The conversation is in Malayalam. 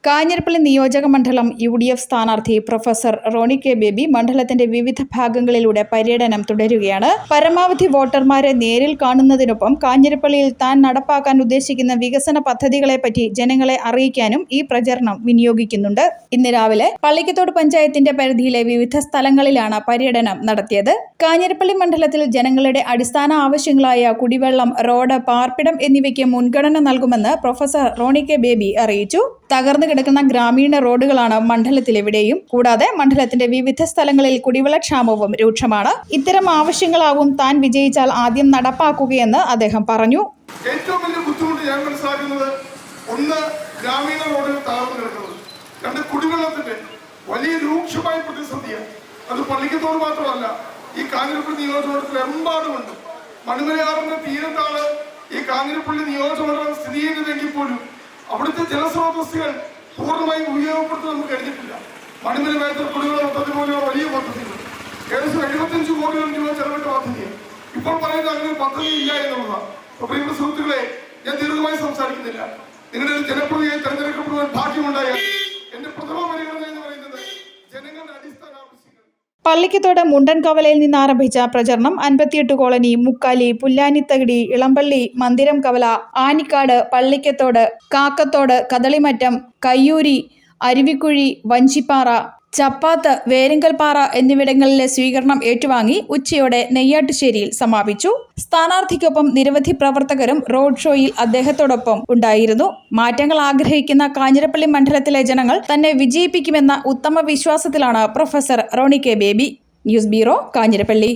കാഞ്ഞിരപ്പള്ളി നിയോജക മണ്ഡലം UDF സ്ഥാനാർത്ഥി പ്രൊഫസർ റോണി കെ ബേബി മണ്ഡലത്തിന്റെ വിവിധ ഭാഗങ്ങളിലൂടെ പര്യടനം തുടരുകയാണ്. പരമാവധി വോട്ടർമാരെ നേരിൽ കാണുന്നതിനൊപ്പം കാഞ്ഞിരപ്പള്ളിയിൽ താൻ നടപ്പാക്കാൻ ഉദ്ദേശിക്കുന്ന വികസന പദ്ധതികളെപ്പറ്റി ജനങ്ങളെ അറിയിക്കാനും ഈ പ്രചരണം വിനിയോഗിക്കുന്നുണ്ട്. ഇന്ന് രാവിലെ പള്ളിക്കത്തോട് പഞ്ചായത്തിന്റെ പരിധിയിലെ വിവിധ സ്ഥലങ്ങളിലാണ് പര്യടനം നടത്തിയത്. കാഞ്ഞിരപ്പള്ളി മണ്ഡലത്തിൽ ജനങ്ങളുടെ അടിസ്ഥാന ആവശ്യങ്ങളായ കുടിവെള്ളം, റോഡ്, പാർപ്പിടം എന്നിവയ്ക്ക് മുൻഗണന നൽകുമെന്ന് പ്രൊഫസർ റോണി കെ ബേബി അറിയിച്ചു. തകർന്നു കിടക്കുന്ന ഗ്രാമീണ റോഡുകളാണ് മണ്ഡലത്തിലെവിടെയും. കൂടാതെ മണ്ഡലത്തിന്റെ വിവിധ സ്ഥലങ്ങളിൽ കുടിവെള്ളക്ഷാമവും രൂക്ഷമാണ്. ഇത്തരം ആവശ്യങ്ങളാവും താൻ വിജയിച്ചാൽ ആദ്യം നടപ്പാക്കുകയെന്ന് അദ്ദേഹം പറഞ്ഞു. ഏറ്റവും വലിയ ബുദ്ധിമുട്ട് ഞാൻ മനസ്സിലാക്കുന്നത്, ഒന്ന് ഗ്രാമീണ റോഡുകൾ തകർന്നു കിടക്കുന്നത്, രണ്ട് കുടിവെള്ളത്തിന്റെ വലിയ രൂക്ഷമായ പ്രതിസന്ധിയാണ്. അത് പള്ളിക്കത്തോട് മാത്രമല്ല, ഈ കാഞ്ഞിരപ്പള്ളി നിയോജകമണ്ഡലത്തിൽ എമ്പാടുമുണ്ട്. മണിമലയാറിന്റെ തീരത്താണ് ഈ കാഞ്ഞിരപ്പള്ളി നിയോജകമണ്ഡലം സ്ഥിതി ചെയ്യുന്നതെങ്കിൽ പോലും അവിടുത്തെ ജലസ്രോതസ്സുകൾ പൂർണ്ണമായും ഉപയോഗപ്പെടുത്താൻ നമുക്ക് കഴിഞ്ഞിട്ടില്ല. മണിമല മേഖല കുടിവെള്ള പദ്ധതി പോലെയുള്ള വലിയ പദ്ധതികൾ ഏകദേശം 75 കോടിയോളം രൂപ ചെലവിട്ട പദ്ധതിയാണ്. ഇപ്പോൾ പറയുന്നത് അങ്ങനെ ഒരു പദ്ധതി ഇല്ല എന്നുള്ളതാണ്. പ്രിയപ്പെട്ട സുഹൃത്തുക്കളെ, ഞാൻ ദീർഘമായി സംസാരിക്കുന്നില്ല. നിങ്ങളുടെ ഒരു ജനപ്രതിനിധിയായി തെരഞ്ഞെടുക്കപ്പെടുവാൻ ഭാഗ്യമുണ്ടായാൽ എന്റെ പ്രഥമ പരിഗണന എന്ന് പറയുന്നത് ജനങ്ങളുടെ അടിസ്ഥാന ആവശ്യങ്ങൾ. പള്ളിക്കത്തോട് മുണ്ടൻകവലയിൽ നിന്ന് ആരംഭിച്ച പ്രചരണം 58 കോളനി, മുക്കാലി, പുല്ലാനിത്തകിടി, ഇളമ്പള്ളി, മന്ദിരം കവല, ആനിക്കാട്, പള്ളിക്കത്തോട്, കാക്കത്തോട്, കദളിമറ്റം, കയ്യൂരി, അരുവിക്കുഴി, വഞ്ചിപ്പാറ, ചപ്പാത്ത്, വേരിങ്കൽപ്പാറ എന്നിവിടങ്ങളിലെ സ്വീകരണം ഏറ്റുവാങ്ങി ഉച്ചയോടെ നെയ്യാട്ടുശ്ശേരിയിൽ സമാപിച്ചു. സ്ഥാനാർത്ഥിക്കൊപ്പം നിരവധി പ്രവർത്തകരും റോഡ് ഷോയിൽ അദ്ദേഹത്തോടൊപ്പം ഉണ്ടായിരുന്നു. മാറ്റങ്ങൾ ആഗ്രഹിക്കുന്ന കാഞ്ഞിരപ്പള്ളി മണ്ഡലത്തിലെ ജനങ്ങൾ തന്നെ വിജയിപ്പിക്കുമെന്ന ഉത്തമ വിശ്വാസത്തിലാണ് professor Roni K Baby. News bureau, Kanjirappally.